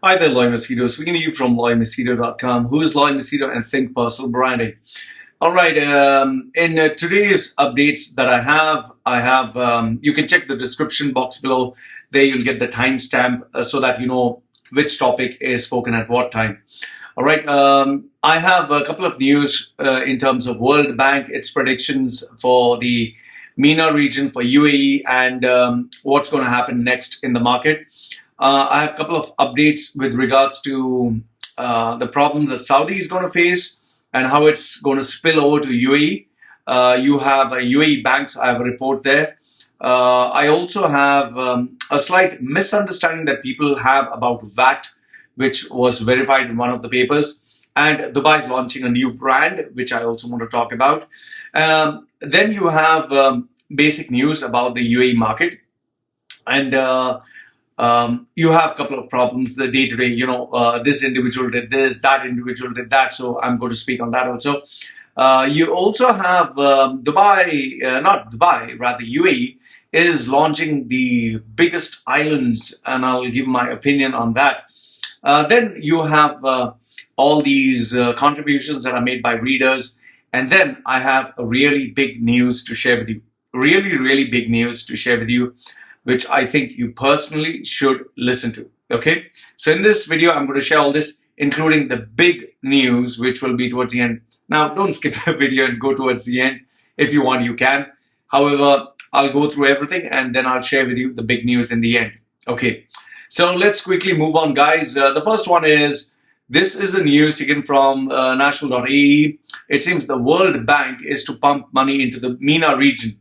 Hi there, Loy Machedo. Speaking to you from LoyMachedo.com. Who is Loy Machedo and Think Personal Branding? All right. In today's updates that I have, you can check the description box below. There you'll get the timestamp so that you know which topic is spoken at what time. All right. I have a couple of news in terms of World Bank, its predictions for the MENA region, for UAE, and what's going to happen next in the market. I have a couple of updates with regards to the problems that Saudi is going to face and how it's going to spill over to UAE. You have UAE banks. I have a report there. I also have a slight misunderstanding that people have about VAT, which was verified in one of the papers. And Dubai is launching a new brand, which I also want to talk about. Then you have basic news about the UAE market. And you have a couple of problems the day to day, this individual did this, that individual did that. So I'm going to speak on that also. You also have UAE is launching the biggest islands, and I'll give my opinion on that. Then you have all these contributions that are made by readers. And then I have a really big news to share with you. Really big news to share with you, which I think you personally should listen to. Okay. So in this video, I'm going to share all this, including the big news, which will be towards the end. Now, don't skip the video and go towards the end. If you want, you can. However, I'll go through everything and then I'll share with you the big news in the end. Okay. So let's quickly move on, guys. The first one is, this is a news taken from national.ae. It seems the World Bank is to pump money into the MENA region.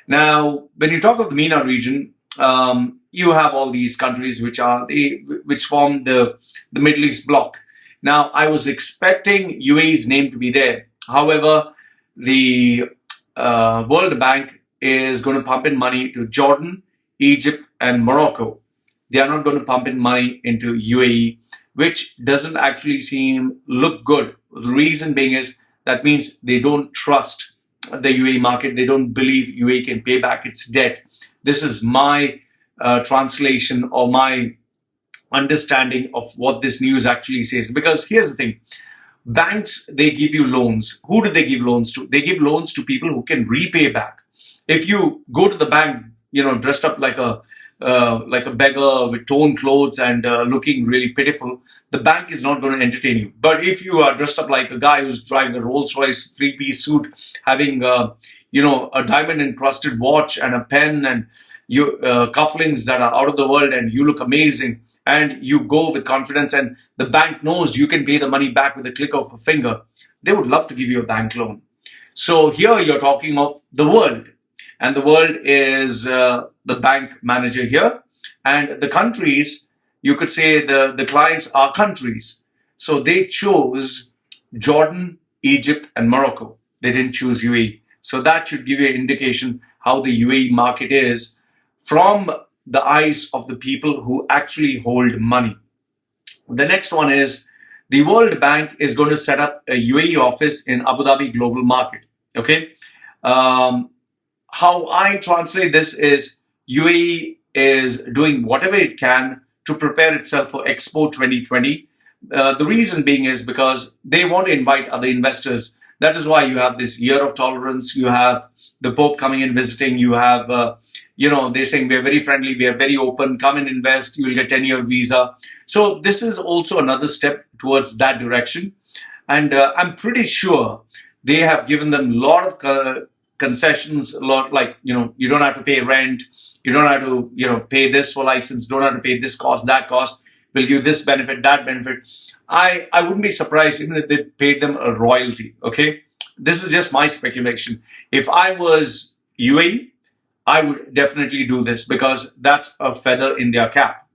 Now, when you talk of the MENA region, you have all these countries which form the Middle East bloc. Now, I was expecting UAE's name to be there. However, the World Bank is going to pump in money to Jordan, Egypt, and Morocco. They are not going to pump in money into UAE, which doesn't actually look good. The reason being is that means they don't trust the UAE market. They don't believe UAE can pay back its debt. This is my translation or my understanding of what this news actually says. Because here's the thing. Banks, they give you loans. Who do they give loans to? They give loans to people who can repay back. If you go to the bank, dressed up like a beggar with torn clothes and looking really pitiful, the bank is not going to entertain you. But if you are dressed up like a guy who's driving a Rolls-Royce three-piece suit, having a diamond encrusted watch and a pen and cufflinks that are out of the world, and you look amazing, and you go with confidence, and the bank knows you can pay the money back with a click of a finger, they would love to give you a bank loan. So here you're talking of the world, and the world is the bank manager here, and the countries, you could say the clients are countries. So they chose Jordan, Egypt, and Morocco. They didn't choose UAE. So that should give you an indication how the UAE market is from the eyes of the people who actually hold money. The next one is, the World Bank is going to set up a UAE office in Abu Dhabi Global Market. Okay. How I translate this is, UAE is doing whatever it can to prepare itself for Expo 2020. The reason being is because they want to invite other investors. That is why you have this year of tolerance. You have the Pope coming and visiting. You have, they're saying we're very friendly, we are very open, come and invest, you'll get 10-year visa. So this is also another step towards that direction. And I'm pretty sure they have given them a lot of concessions, a lot like, you don't have to pay rent. You don't have to, pay this for license, don't have to pay this cost, that cost, will give you this benefit, that benefit. I wouldn't be surprised even if they paid them a royalty, okay? This is just my speculation. If I was UAE, I would definitely do this because that's a feather in their cap.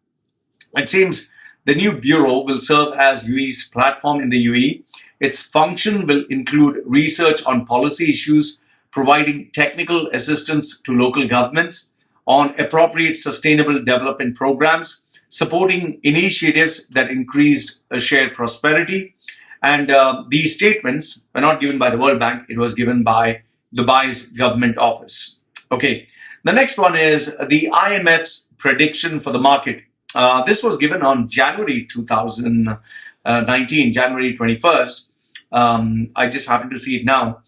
It seems the new bureau will serve as UAE's platform in the UAE. Its function will include research on policy issues, providing technical assistance to local governments on appropriate sustainable development programs, supporting initiatives that increased shared prosperity. And these statements were not given by the World Bank, it was given by Dubai's government office. Okay, the next one is the IMF's prediction for the market. This was given on January 2019, January 21st. I just happened to see it now.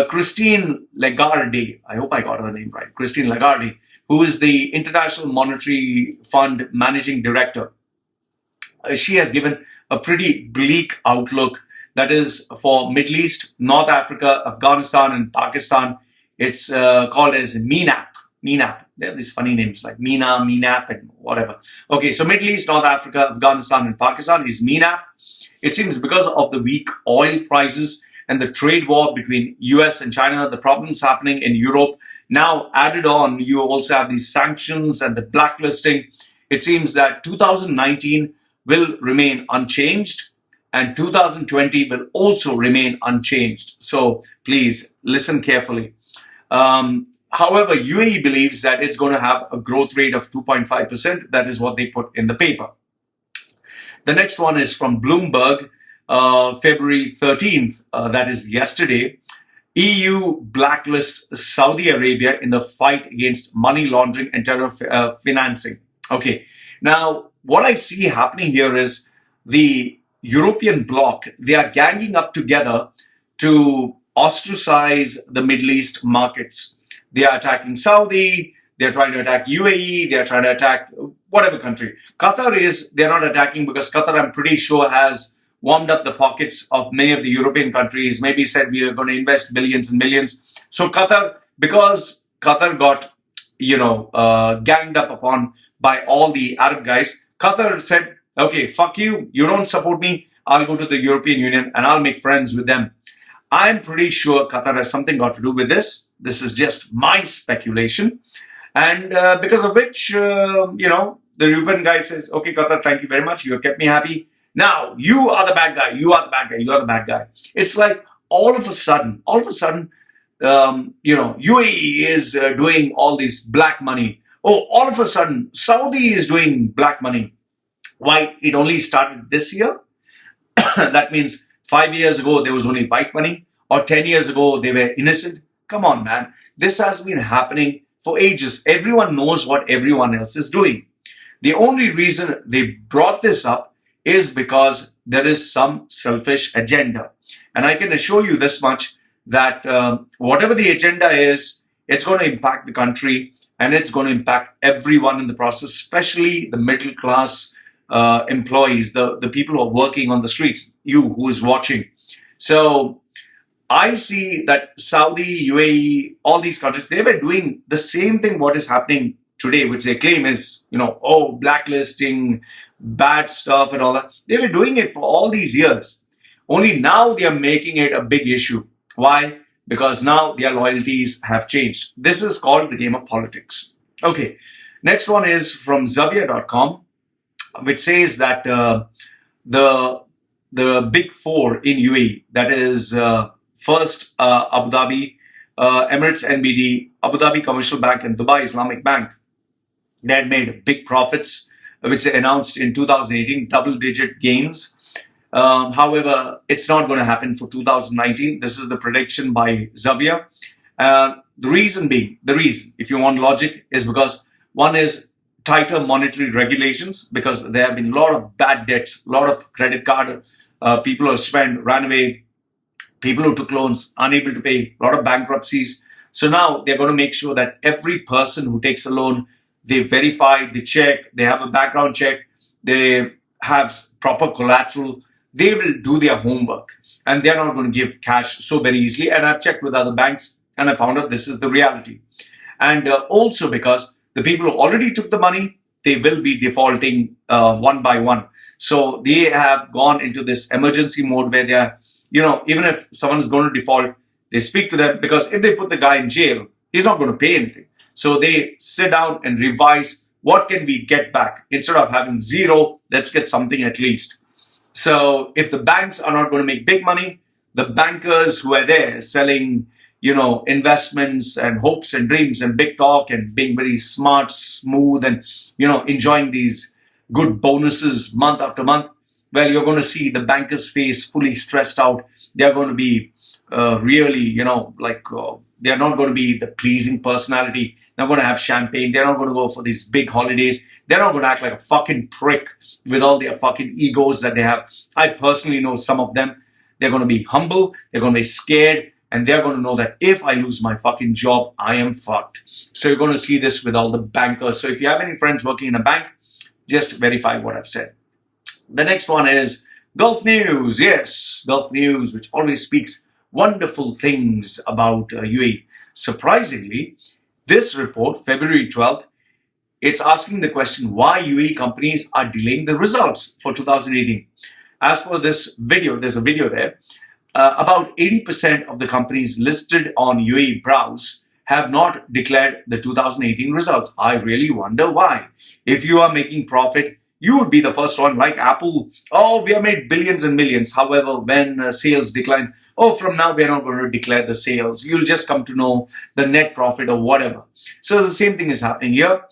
Christine Lagarde, I hope I got her name right, Christine Lagarde, who is the International Monetary Fund Managing Director. She has given a pretty bleak outlook, that is for Middle East, North Africa, Afghanistan, and Pakistan. It's called as MENAP. MENAP. They have these funny names like MENA, MENAP, and whatever. Okay, so Middle East, North Africa, Afghanistan, and Pakistan is MENAP. It seems because of the weak oil prices and the trade war between US and China, the problems happening in Europe. Now added on, you also have these sanctions and the blacklisting. It seems that 2019 will remain unchanged and 2020 will also remain unchanged. So please listen carefully. However, UAE believes that it's going to have a growth rate of 2.5%. That is what they put in the paper. The next one is from Bloomberg, February 13th, that is yesterday. EU blacklists Saudi Arabia in the fight against money laundering and terror financing. Okay, now what I see happening here is the European bloc, they are ganging up together to ostracize the Middle East markets. They are attacking Saudi, they're trying to attack UAE, they're trying to attack whatever country. They're not attacking because Qatar, I'm pretty sure, has warmed up the pockets of many of the European countries, maybe said we are going to invest billions and millions. So Qatar, because Qatar got, ganged up upon by all the Arab guys, Qatar said, okay, fuck you, you don't support me, I'll go to the European Union and I'll make friends with them. I'm pretty sure Qatar has something got to do with this. This is just my speculation. And because of which, the European guy says, okay, Qatar, thank you very much. You have kept me happy. Now, you are the bad guy. You are the bad guy. You are the bad guy. It's like all of a sudden, UAE is doing all this black money. Oh, all of a sudden, Saudi is doing black money. Why? It only started this year. That means 5 years ago, there was only white money. Or 10 years ago, they were innocent. Come on, man. This has been happening for ages. Everyone knows what everyone else is doing. The only reason they brought this up is because there is some selfish agenda. And I can assure you this much, that whatever the agenda is, it's going to impact the country and it's going to impact everyone in the process, especially the middle class employees, the people who are working on the streets, you who is watching. So I see that Saudi, UAE, all these countries, they were doing the same thing what is happening today, which they claim is, blacklisting, bad stuff and all that. They were doing it for all these years. Only now they are making it a big issue. Why? Because now their loyalties have changed. This is called the game of politics. Okay. Next one is from Xavier.com, which says that the big four in UAE, that is first Abu Dhabi, Emirates NBD, Abu Dhabi Commercial Bank, and Dubai Islamic Bank, they had made big profits, which they announced in 2018, double-digit gains. However, it's not going to happen for 2019. This is the prediction by Xavier. The reason, if you want logic, is because one is tighter monetary regulations, because there have been a lot of bad debts, a lot of credit card people who have spent, ran away, people who took loans, unable to pay, a lot of bankruptcies. So now they're going to make sure that every person who takes a loan, they verify, they check, they have a background check, they have proper collateral, they will do their homework and they're not going to give cash so very easily. And I've checked with other banks and I found out this is the reality. And also because the people who already took the money, they will be defaulting one by one. So they have gone into this emergency mode where they are, even if someone is going to default, they speak to them, because if they put the guy in jail, he's not going to pay anything. So they sit down and revise, what can we get back? Instead of having zero, let's get something at least. So if the banks are not going to make big money, the bankers who are there selling, investments and hopes and dreams and big talk and being very smart, smooth and, enjoying these good bonuses month after month, well, you're going to see the banker's face fully stressed out. They're going to be really, they're not going to be the pleasing personality. They're not going to have champagne. They're not going to go for these big holidays. They're not going to act like a fucking prick with all their fucking egos that they have. I personally know some of them. They're going to be humble, they're going to be scared, and they're going to know that if I lose my fucking job, I am fucked. So you're going to see this with all the bankers. So if you have any friends working in a bank, just verify what I've said. The next one is Gulf News. Yes, Gulf News, which always speaks wonderful things about UAE. Surprisingly, this report, February 12th, it's asking the question why UAE companies are delaying the results for 2018. As for this video, there's a video there. About 80% of the companies listed on UAE Browse have not declared the 2018 results. I really wonder why. If you are making profit, you would be the first one, like Apple. Oh, we have made billions and millions. However, when sales decline, oh, from now we're not going to declare the sales. You'll just come to know the net profit or whatever. So the same thing is happening here.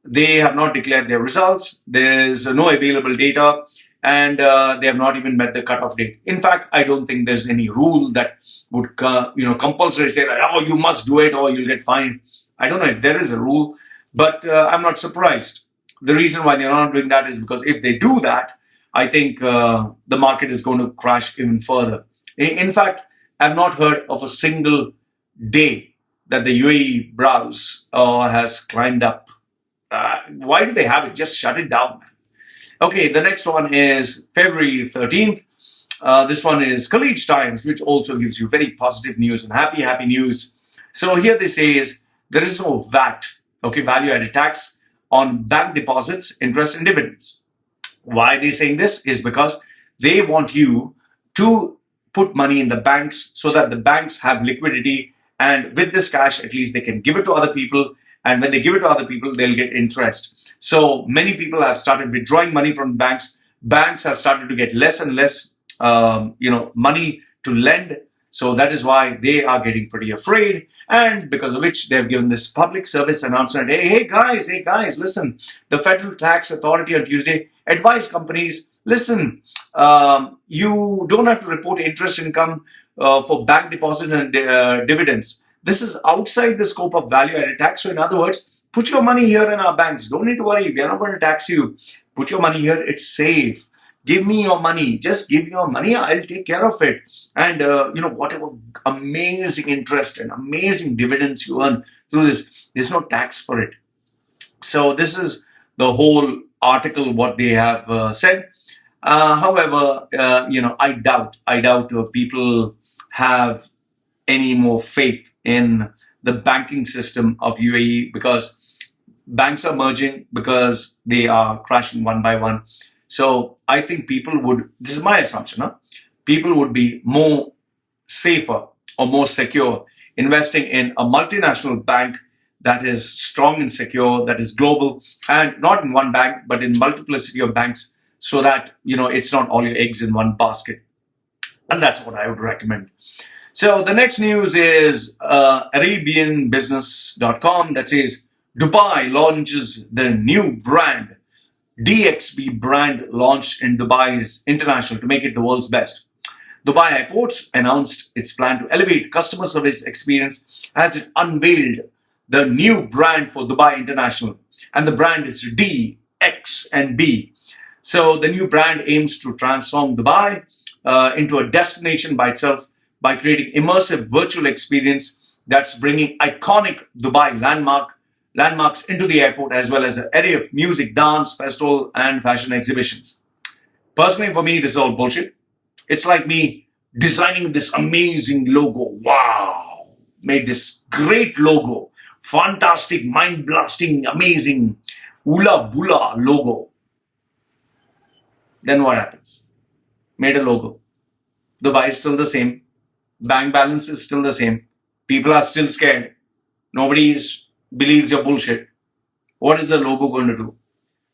They have not declared their results. There's no available data, and they have not even met the cutoff date. In fact, I don't think there's any rule that would, compulsory say that, oh, you must do it or you'll get fined. I don't know if there is a rule, but I'm not surprised. The reason why they're not doing that is because if they do that, I think the market is going to crash even further. In fact, I've not heard of a single day that the UAE Browse has climbed up. Why do they have it? Just shut it down. Okay, the next one is February 13th. This one is Khaleej Times, which also gives you very positive news and happy news. So here they say is there is no VAT, okay, value added tax on bank deposits, interest and dividends. Why are they saying this? Is because they want you to put money in the banks so that the banks have liquidity, and with this cash, at least they can give it to other people. And when they give it to other people, they'll get interest. So many people have started withdrawing money from banks. Banks have started to get less and less, money to lend. So that is why they are getting pretty afraid. And because of which they've given this public service announcement. Hey guys, listen, the Federal Tax Authority on Tuesday advised companies, listen, you don't have to report interest income for bank deposit and dividends. This is outside the scope of value-added tax. So in other words, put your money here in our banks. Don't need to worry. We are not going to tax you. Put your money here. It's safe. Give me your money. Just give your money. I'll take care of it. And, whatever amazing interest and amazing dividends you earn through this, there's no tax for it. So this is the whole article, what they have said. However, I doubt people have any more faith in the banking system of UAE, because banks are merging, because they are crashing one by one. So I think people would, this is my assumption, people would be more safer or more secure investing in a multinational bank that is strong and secure, that is global, and not in one bank, but in multiplicity of banks, so that, it's not all your eggs in one basket. And that's what I would recommend. So the next news is ArabianBusiness.com that says Dubai launches their new brand. DXB brand launched in Dubai International to make it the world's best. Dubai Airports announced its plan to elevate customer service experience as it unveiled the new brand for Dubai International. And the brand is D, X and B. So the new brand aims to transform Dubai into a destination by itself by creating immersive virtual experience that's bringing iconic Dubai landmarks into the airport, as well as an array of music, dance, festival, and fashion exhibitions. Personally, for me, this is all bullshit. It's like me designing this amazing logo. Wow! Made this great logo. Fantastic, mind-blasting, amazing, ula-bula logo. Then what happens? Made a logo. Dubai is still the same. Bank balance is still the same. People are still scared. Nobody believes your bullshit. What is the logo going to do?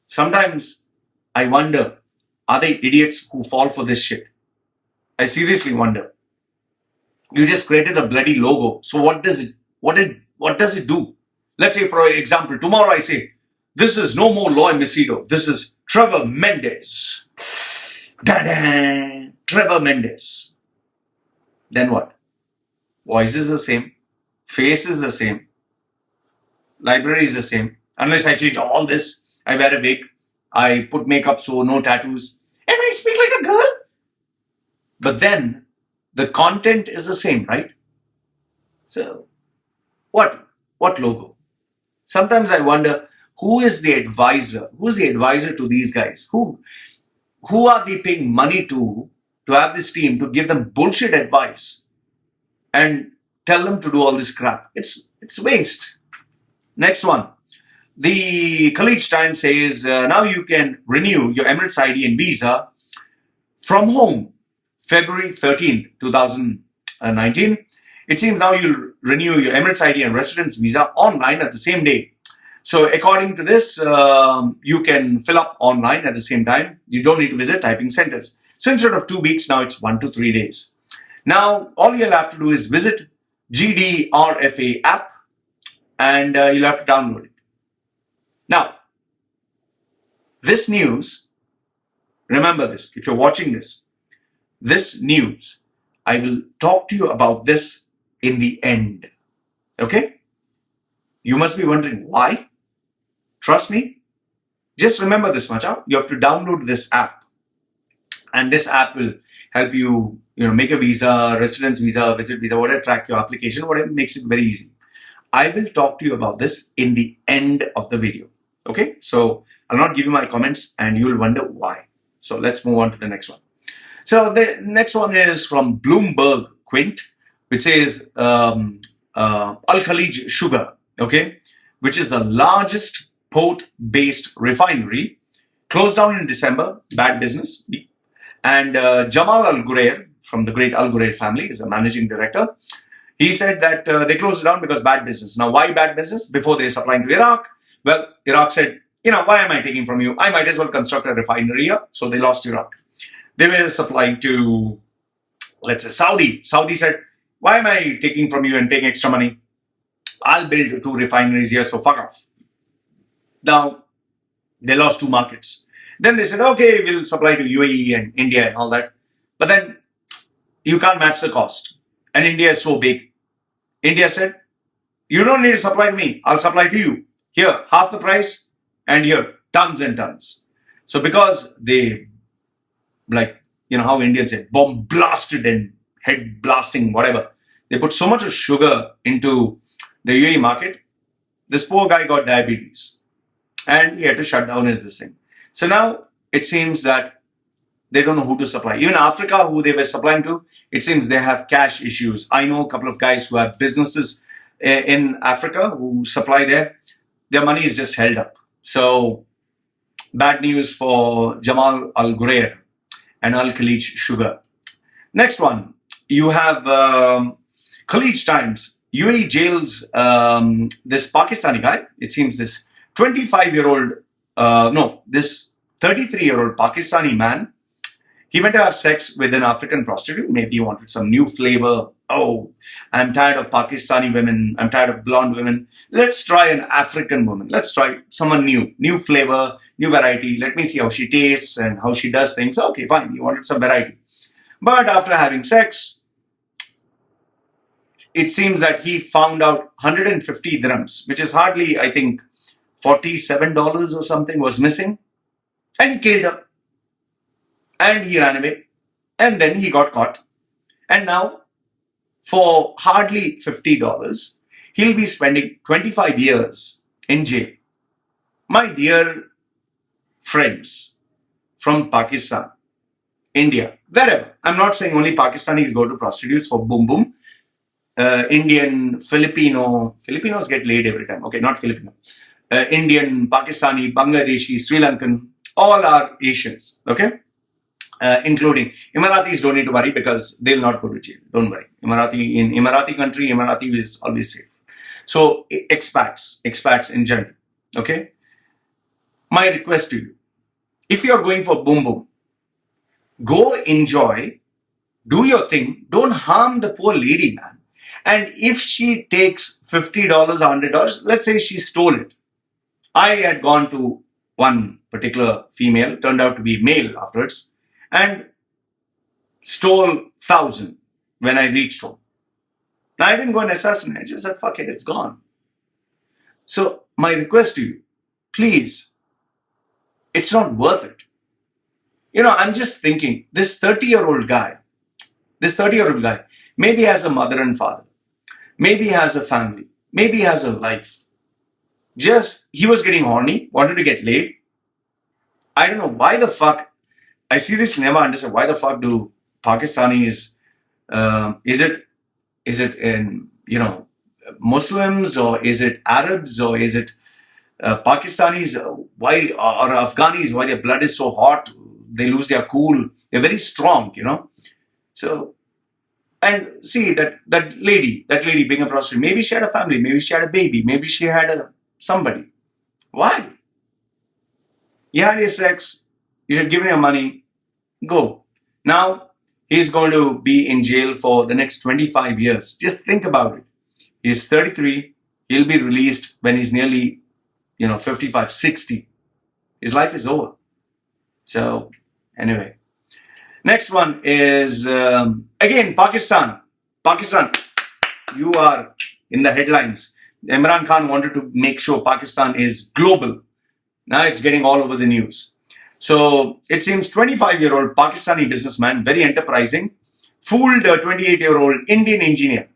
Sometimes I wonder, are they idiots who fall for this shit? I seriously wonder. You just created a bloody logo. So what does it do? Let's say, for example, tomorrow I say, this is no more Loy Machedo. This is Trevor Mendes. Ta-da! Trevor Mendes. Then what? Voice is the same. Face is the same. Library is the same. Unless I change all this I wear a wig. I put makeup, so no tattoos. And I speak like a girl. But then the content is the same, right? So what logo? Sometimes I wonder, who is the advisor? Who is the advisor to these guys? Who are they paying money to have this team to give them bullshit advice and tell them to do all this crap? It's waste. Next one. The Khaleej Times says now you can renew your Emirates ID and visa from home, February 13th, 2019. It seems now you'll renew your Emirates ID and residence visa online at the same day. So according to this, you can fill up online at the same time. You don't need to visit typing centers. So instead of 2 weeks, now it's 1 to 3 days. Now, all you'll have to do is visit GDRFA app and you'll have to download it. Now, this news, remember this, if you're watching this news, I will talk to you about this in the end. Okay? You must be wondering why. Trust me. Just remember this much. You have to download this app. And this app will help you, make a visa, residence visa, visit visa, whatever, track your application, whatever, makes it very easy. I will talk to you about this in the end of the video. Okay? So I'll not give you my comments and you'll wonder why. So let's move on to the next one. So the next one is from Bloomberg Quint, which says Khaleej Sugar, okay, which is the largest port-based refinery, closed down in December, bad business. And Jamal Al Ghurair, from the great Al Ghurair family, is a managing director. He said that they closed it down because bad business. Now, why bad business? Before they were supplying to Iraq, well, Iraq said, why am I taking from you? I might as well construct a refinery here. So they lost Iraq. They were supplying to, let's say, Saudi. Saudi said, why am I taking from you and paying extra money? I'll build 2 refineries here, so fuck off. Now, they lost 2 markets. Then they said, okay, we'll supply to UAE and India and all that. But then you can't match the cost. And India is so big. India said, you don't need to supply to me. I'll supply to you. Here, half the price, and here, tons and tons. So because they, how Indians say, bomb blasted and head blasting, whatever. They put so much of sugar into the UAE market. This poor guy got diabetes. And he had to shut down his thing. So now it seems that they don't know who to supply. Even Africa, who they were supplying to, it seems they have cash issues. I know a couple of guys who have businesses in Africa who supply there. Their money is just held up. So bad news for Jamal Al Ghurair and Al Khaleej Sugar. Next one, you have Khaleej Times. UAE jails this Pakistani guy. It seems this this 33-year-old Pakistani man. He went to have sex with an African prostitute. Maybe he wanted some new flavor. Oh, I'm tired of Pakistani women. I'm tired of blonde women. Let's try an African woman. Let's try someone new flavor, new variety. Let me see how she tastes and how she does things. Okay, fine. You wanted some variety. But after having sex, it seems that he found out 150 dirhams, which is hardly, I think, $47 or something was missing. And he killed her. And he ran away. And then he got caught. And now, for hardly $50, he'll be spending 25 years in jail. My dear friends from Pakistan, India, wherever. I'm not saying only Pakistanis go to prostitutes for boom boom. Indian, Filipinos get laid every time. Okay, not Filipino. Indian, Pakistani, Bangladeshi, Sri Lankan, all are Asians. Okay? Including Emiratis, don't need to worry because they'll not go to jail. Don't worry. In Emirati country, Emirati is always safe. So expats in general. Okay? My request to you, if you're going for boom boom, go enjoy, do your thing, don't harm the poor lady, man. And if she takes $50, $100, let's say she stole it. I had gone to one particular female, turned out to be male afterwards, and stole 1,000 when I reached home. I didn't go and assassinate. I just said, fuck it, it's gone. So my request to you, please It's not worth it. I'm just thinking, this 30-year-old guy, maybe has a mother and father, maybe has a family, maybe has a life. Just, he was getting horny, wanted to get laid. I don't know why the fuck, I seriously never understand why the fuck do Pakistanis, is it in, Muslims, or is it Arabs, or is it Pakistanis, why, or Afghanis, why their blood is so hot, they lose their cool, they're very strong, So, and see that lady being a prostitute, maybe she had a family, maybe she had a baby, maybe she had somebody. Why? You had your sex, you should give him your money, go. Now, he's going to be in jail for the next 25 years. Just think about it. He's 33, he'll be released when he's nearly, 55, 60. His life is over. So, anyway. Next one is, again, Pakistan. Pakistan, you are in the headlines. Imran Khan wanted to make sure Pakistan is global. Now it's getting all over the news. So, it seems 25-year-old Pakistani businessman, very enterprising, fooled a 28-year-old Indian engineer.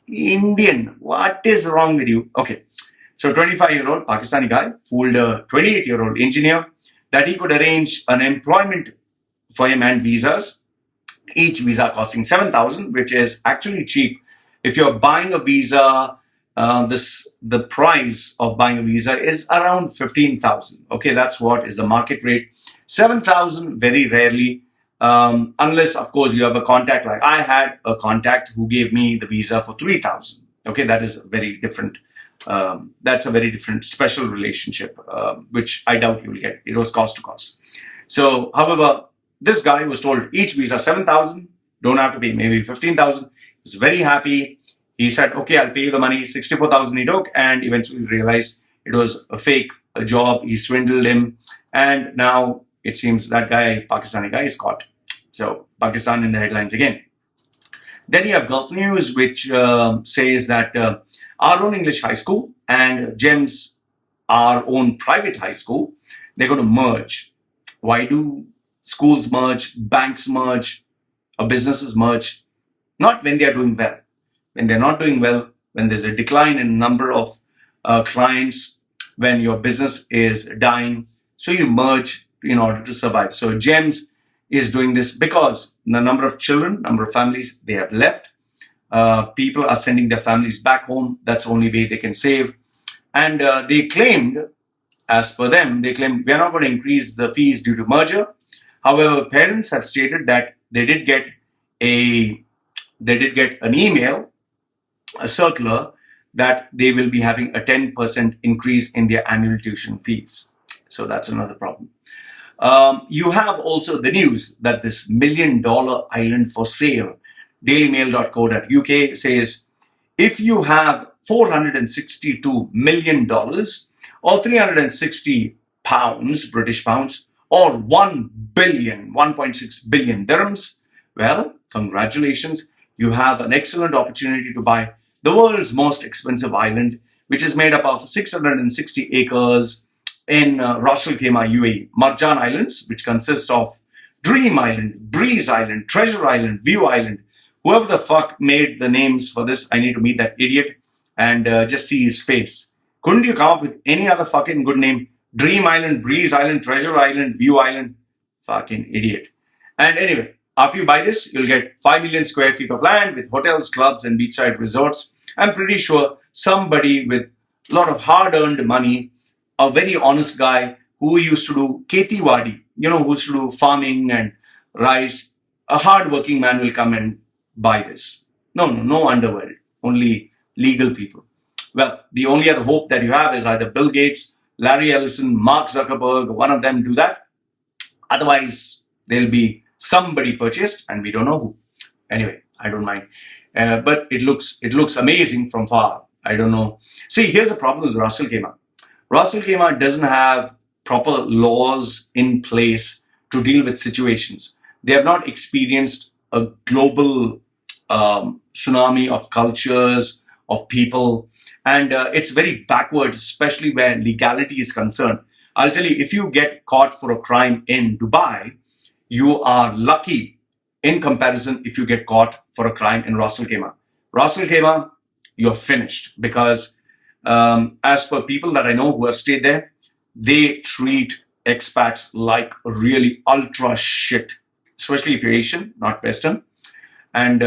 Indian, what is wrong with you? Okay, so 25-year-old Pakistani guy fooled a 28-year-old engineer that he could arrange an employment for him and visas, each visa costing 7,000, which is actually cheap. If you're buying a visa, the price of buying a visa is around 15,000. Okay, that's what is the market rate. 7,000 very rarely, unless of course you have a contact. Like I had a contact who gave me the visa for 3,000. Okay, that is a very different. That's a very different special relationship, which I doubt you will get. It was cost to cost. So, however, this guy was told each visa 7,000, don't have to pay maybe 15,000. He was very happy. He said, okay, I'll pay you the money. 64,000 he took, and eventually realized it was a fake job. He swindled him, and now it seems that guy, Pakistani guy, is caught. So Pakistan in the headlines again. Then you have Gulf News, which says that our own English high school and GEMS, our own private high school, they're going to merge. Why do schools merge, banks merge, or businesses merge? Not when they are doing well. When they're not doing well, when there's a decline in number of clients, when your business is dying, so you merge in order to survive. So GEMS is doing this because the number of children, number of families, they have left. People are sending their families back home. That's the only way they can save. And they claimed, as per them, they claimed we are not going to increase the fees due to merger. However, parents have stated that they did get an email, a circular, that they will be having a 10% increase in their annual tuition fees. So that's another problem. You have also the news that this $1 million island for sale, dailymail.co.uk says, if you have $462 million or 360 pounds, British pounds, or 1.6 billion dirhams, well, congratulations. You have an excellent opportunity to buy the world's most expensive island, which is made up of 660 acres in Ras Al Khaimah, UAE. Marjan Islands, which consist of Dream Island, Breeze Island, Treasure Island, View Island. Whoever the fuck made the names for this, I need to meet that idiot and just see his face. Couldn't you come up with any other fucking good name? Dream Island, Breeze Island, Treasure Island, View Island. Fucking idiot. And anyway, after you buy this, you'll get 5 million square feet of land with hotels, clubs, and beachside resorts. I'm pretty sure somebody with a lot of hard-earned money, a very honest guy who used to do Kheti Wadi, who used to do farming and rice, a hard-working man will come and buy this. No underworld, only legal people. Well, the only other hope that you have is either Bill Gates, Larry Ellison, Mark Zuckerberg, one of them do that. Otherwise, there'll be somebody purchased and we don't know who. Anyway, I don't mind. But it looks amazing from far. I don't know. See, here's the problem with Ras Al Khaimah. Ras Al Khaimah doesn't have proper laws in place to deal with situations. They have not experienced a global tsunami of cultures, of people, and it's very backward, especially where legality is concerned. I'll tell you, if you get caught for a crime in Dubai, you are lucky in comparison if you get caught for a crime in Ras Al Khaimah. Ras Al Khaimah, you're finished because as per people that I know who have stayed there, they treat expats like really ultra shit, especially if you're Asian, not Western. And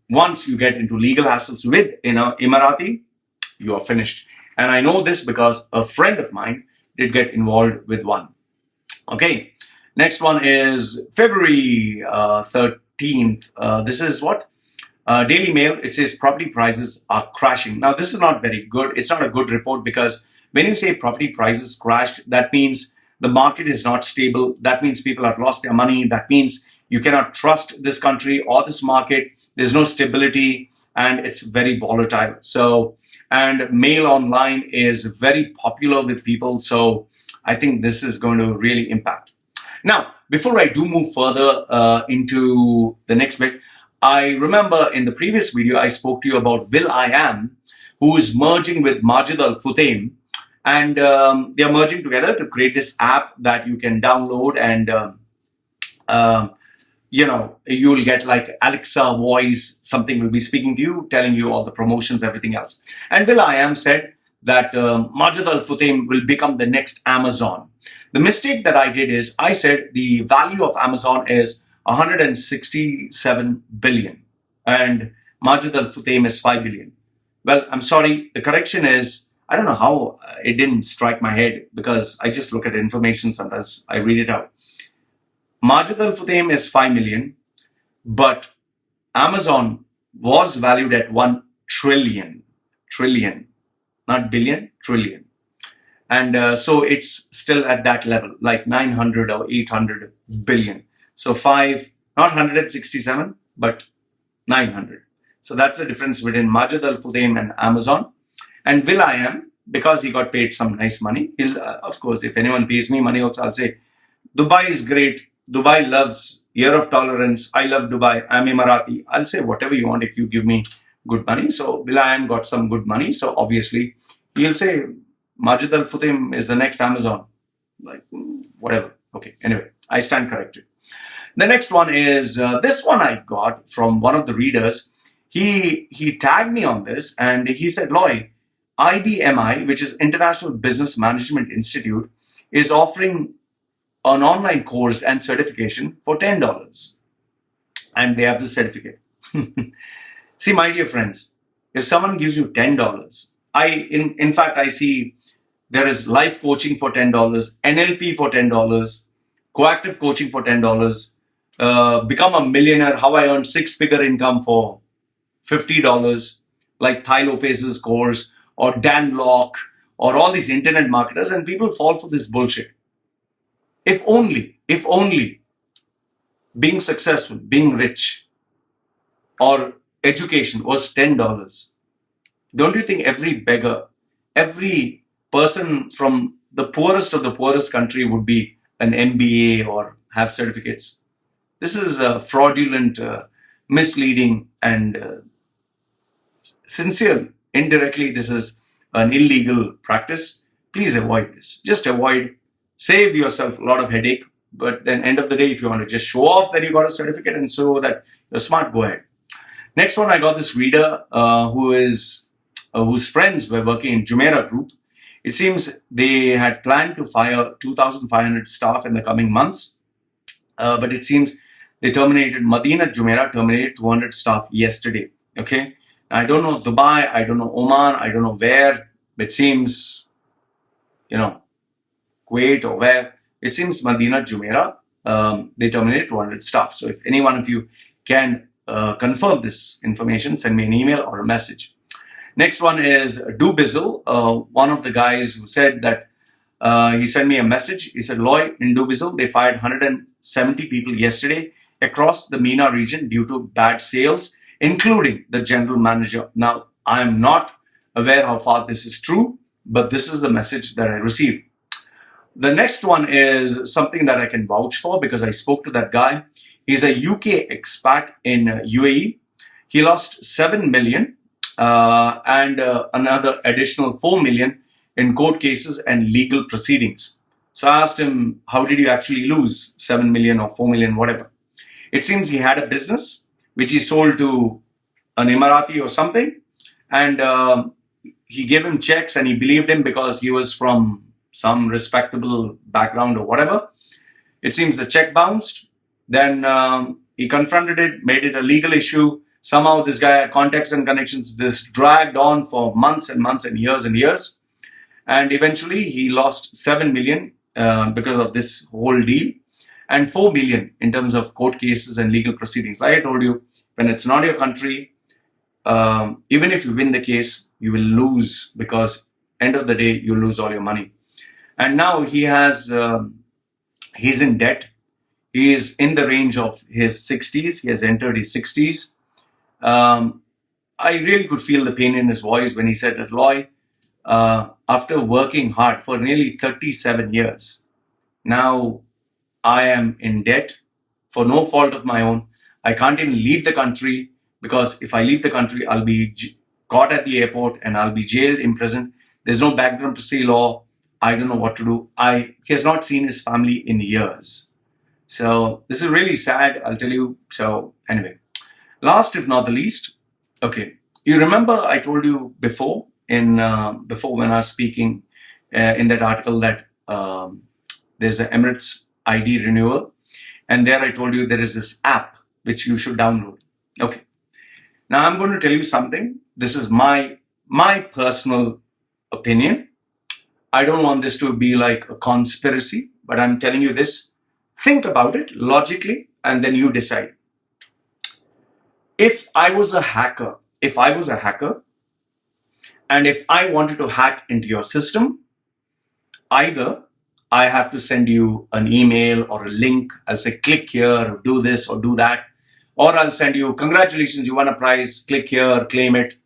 once you get into legal hassles with Emirati, you are finished. And I know this because a friend of mine did get involved with one. Okay, next one is February 13th. This is what? Daily Mail. It says property prices are crashing. Now, this is not very good. It's not a good report because when you say property prices crashed, that means the market is not stable. That means people have lost their money. That means you cannot trust this country or this market. There's no stability and it's very volatile. So, and mail online is very popular with people. So I think this is going to really impact. Now, before I do move further into the next bit, I remember in the previous video, I spoke to you about will.i.am, who is merging with Machedo Al Futtaim, and they are merging together to create this app that you can download and you'll get like Alexa voice, something will be speaking to you, telling you all the promotions, everything else. And will.i.am said that Machedo Al Futtaim will become the next Amazon. The mistake that I did is I said the value of Amazon is 167 billion and Machedo Al Futtaim is 5 billion. Well, I'm sorry. The correction is, I don't know how it didn't strike my head because I just look at information. Sometimes I read it out. Machedo Al Futtaim is 5 million, but Amazon was valued at 1 trillion, not billion, trillion. And so it's still at that level, like 900 or 800 billion. So 5, not 167, but 900. So that's the difference between Machedo Al Futtaim and Amazon. And will.i.am, because he got paid some nice money, he'll, of course, if anyone pays me money also, I'll say, Dubai is great. Dubai loves year of tolerance. I love Dubai. I'm Emirati. I'll say whatever you want if you give me good money. So will.i.am got some good money. So obviously, he'll say, Machedo Al Futtaim is the next Amazon. Like, whatever. Okay, anyway, I stand corrected. The next one is, this one I got from one of the readers. He tagged me on this and he said, Loy, IBMI, which is International Business Management Institute, is offering an online course and certification for $10. And they have the certificate. See, my dear friends, if someone gives you $10, in fact, I see there is life coaching for $10, NLP for $10, coactive coaching for $10, become a millionaire, how I earned 6-figure income for $50, like Ty Lopez's course or Dan Locke or all these internet marketers, and people fall for this bullshit. If only being successful, being rich or education was $10. Don't you think every beggar, every person from the poorest of the poorest country would be an MBA or have certificates? This is fraudulent, misleading, and sincere. Indirectly, this is an illegal practice. Please avoid this. Just avoid. Save yourself a lot of headache. But then, end of the day, if you want to just show off that you got a certificate and show that you're smart, go ahead. Next one, I got this reader whose friends were working in Jumeirah group. It seems they had planned to fire 2,500 staff in the coming months, but it seems they terminated. Madinat Jumeirah terminated 200 staff yesterday. Okay, now, I don't know Dubai, I don't know Oman, I don't know where. It seems, Kuwait or where. It seems Madinat Jumeirah, they terminated 200 staff. So if any one of you can confirm this information, send me an email or a message. Next one is Dubizzle, one of the guys who said that he sent me a message. He said, Loy, in Dubizzle, they fired 170 people yesterday across the MENA region due to bad sales, including the general manager. Now, I am not aware how far this is true, but this is the message that I received. The next one is something that I can vouch for because I spoke to that guy. He's a UK expat in UAE. He lost 7 million and another additional 4 million in court cases and legal proceedings. So I asked him, how did you actually lose 7 million or 4 million, whatever? It seems he had a business which he sold to an Emirati or something, and he gave him checks and he believed him because he was from some respectable background or whatever. It seems the check bounced. Then he confronted it, made it a legal issue. Somehow this guy had contacts and connections. This dragged on for months and months and years. And eventually he lost 7 million because of this whole deal, and 4 million in terms of court cases and legal proceedings. Like I told you, when it's not your country, even if you win the case, you will lose, because end of the day, you lose all your money. And now he has, he's in debt. He is in the range of his 60s. He has entered his 60s. I really could feel the pain in his voice when he said that, Loy, after working hard for nearly 37 years, now I am in debt for no fault of my own. I can't even leave the country, because if I leave the country, I'll be caught at the airport and I'll be jailed, imprisoned. There's no background to say law. I don't know what to do. He has not seen his family in years. So this is really sad, I'll tell you. So anyway, last if not the least, okay. You remember I told you before when I was speaking in that article that there's an Emirates ID renewal, and there I told you there is this app which you should download. Okay. Now I'm going to tell you something. This is my personal opinion. I don't want this to be like a conspiracy, but I'm telling you this. Think about it logically, and then you decide. If I was a hacker, and if I wanted to hack into your system, either I have to send you an email or a link. I'll say, click here, or do this or do that. Or I'll send you, congratulations, you won a prize, click here, claim it.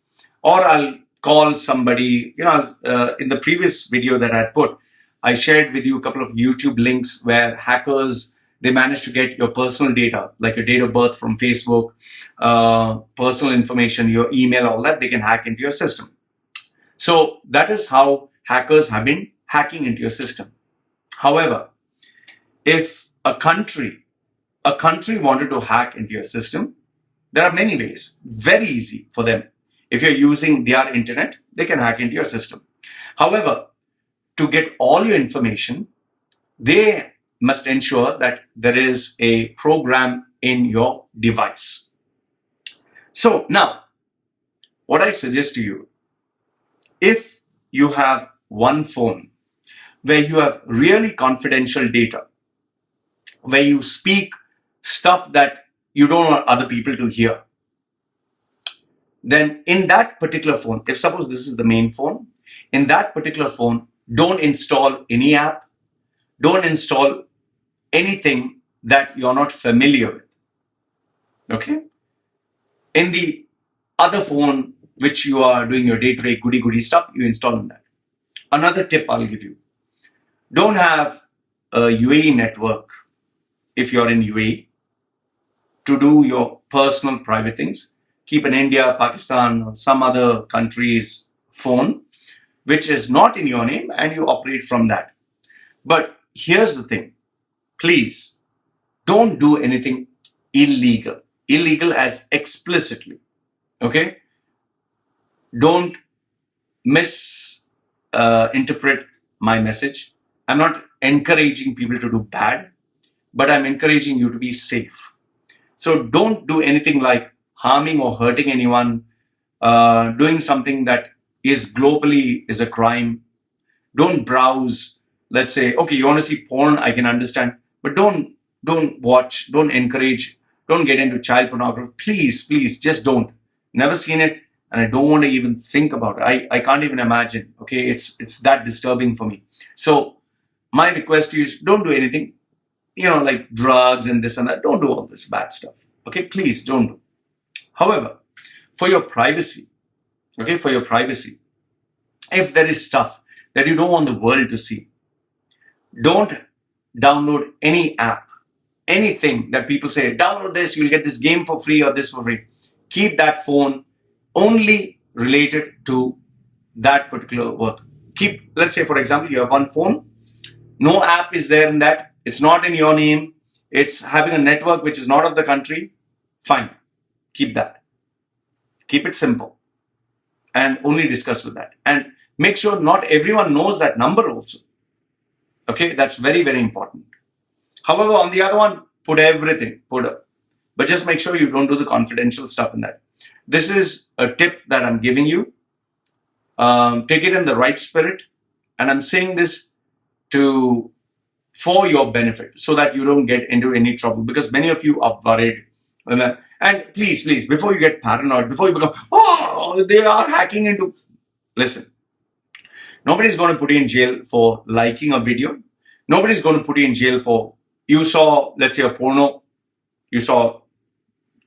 Or I'll call somebody. In the previous video that I put, I shared with you a couple of YouTube links where hackers, they managed to get your personal data, like your date of birth from Facebook, personal information, your email, all that, they can hack into your system. So that is how hackers have been hacking into your system. However, if a country wanted to hack into your system, there are many ways, very easy for them. If you're using their internet, they can hack into your system. However, to get all your information, they must ensure that there is a program in your device. So now, what I suggest to you, if you have one phone where you have really confidential data, where you speak stuff that you don't want other people to hear, then in that particular phone, if suppose this is the main phone, in that particular phone, don't install any app, don't install anything that you're not familiar with. Okay? In the other phone, which you are doing your day-to-day goody-goody stuff, you install on that. Another tip I'll give you. Don't have a UAE network if you're in UAE to do your personal private things. Keep an India, Pakistan, or some other country's phone, which is not in your name, and you operate from that. But here's the thing. Please, don't do anything illegal. Illegal as explicitly. Okay? Don't misinterpret my message. I'm not encouraging people to do bad, but I'm encouraging you to be safe. So don't do anything like harming or hurting anyone, doing something that is globally is a crime. Don't browse. Let's say, okay, you want to see porn, I can understand, but don't watch, don't encourage, don't get into child pornography. Please, just don't. Never seen it, and I don't want to even think about it. I can't even imagine. Okay, it's that disturbing for me. So my request to you is don't do anything, like drugs and this and that. Don't do all this bad stuff. Okay, please don't do. However, for your privacy, if there is stuff that you don't want the world to see, don't download any app, anything that people say, download this, you'll get this game for free or this for free. Keep that phone only related to that particular work. Let's say, for example, you have one phone No app is there in that. It's not in your name. It's having a network which is not of the country. Fine. Keep that. Keep it simple. And only discuss with that. And make sure not everyone knows that number also. Okay, that's very, very important. However, on the other one, put everything. But just make sure you don't do the confidential stuff in that. This is a tip that I'm giving you. Take it in the right spirit. And I'm saying this for your benefit so that you don't get into any trouble, because many of you are worried. And please, before you get paranoid, before you become, oh, they are hacking into, listen, nobody's going to put you in jail for liking a video. Nobody's going to put you in jail for, you saw, let's say, a porno. You saw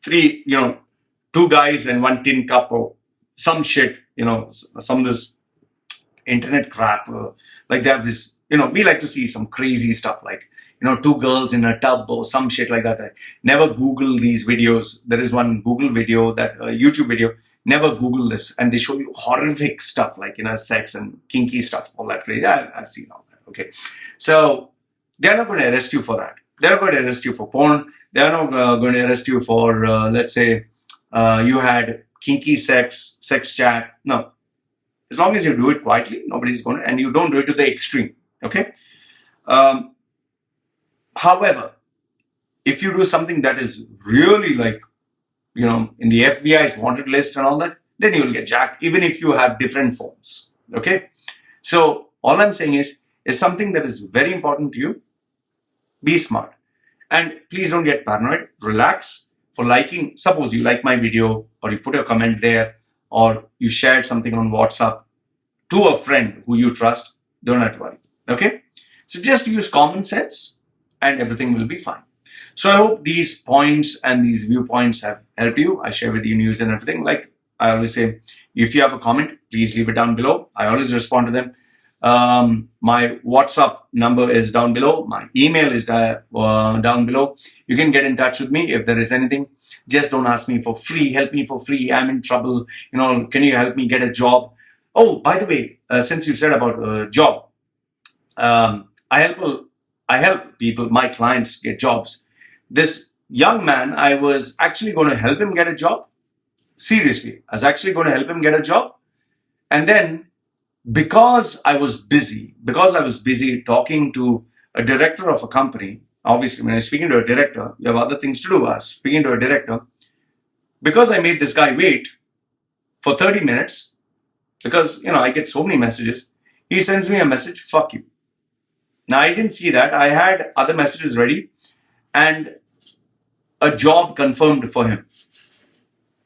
two guys and one tin cup or some shit, some of this internet crap. Like they have this, we like to see some crazy stuff like, two girls in a tub or some shit like that. Never Google these videos. There is one Google video, that YouTube video. Never Google this. And they show you horrific stuff like, sex and kinky stuff, all that crazy. I've seen all that. Okay. So they're not going to arrest you for that. They're not going to arrest you for porn. They're not going to arrest you for, let's say, you had kinky sex chat. No. As long as you do it quietly, nobody's going to, and you don't do it to the extreme. Okay. However, if you do something that is really like, in the FBI's wanted list and all that, then you will get jacked, even if you have different phones. Okay. So all I'm saying is something that is very important to you. Be smart. And please don't get paranoid. Relax. For liking, suppose you like my video or you put a comment there or you shared something on WhatsApp to a friend who you trust, don't have to worry. Okay. So just use common sense and everything will be fine. So I hope these points and these viewpoints have helped you. I share with you news and everything. Like I always say, if you have a comment, please leave it down below. I always respond to them. My WhatsApp number is down below. My email is down below. You can get in touch with me if there is anything. Just don't ask me for free. Help me for free. I'm in trouble. Can you help me get a job? Oh, by the way, since you said about a job, I help people, my clients, get jobs. This young man, I was actually going to help him get a job. Seriously, I was actually going to help him get a job. And then because I was busy talking to a director of a company, obviously when I'm speaking to a director, you have other things to do. I was speaking to a director. Because I made this guy wait for 30 minutes, because, I get so many messages, he sends me a message, fuck you. Now, I didn't see that. I had other messages ready and a job confirmed for him.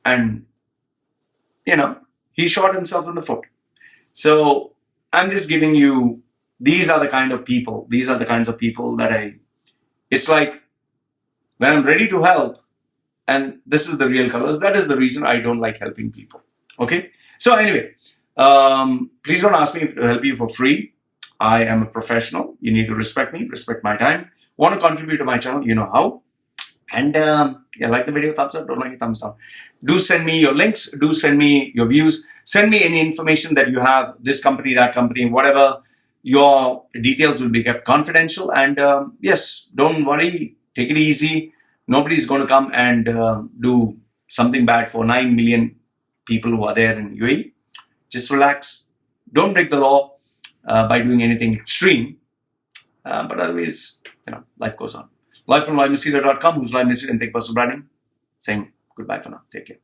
And, he shot himself in the foot. So I'm just giving you, these are the kind of people, these are the kinds of people that it's like when I'm ready to help, and this is the real colors, that is the reason I don't like helping people. Okay. So anyway, please don't ask me to help you for free. I am a professional. You need to respect me, respect my time. Want to contribute to my channel, you know how. And like the video, thumbs up, don't like it, thumbs down. Do send me your links, do send me your views, send me any information that you have, this company, that company, whatever. Your details will be kept confidential. And yes, don't worry, take it easy. Nobody's going to come and do something bad for 9 million people who are there in UAE. Just relax. Don't break the law by doing anything extreme. But otherwise, life goes on. Live from livemachedo.com, who's live Machedo and Think Personal Branding. Saying goodbye for now. Take care.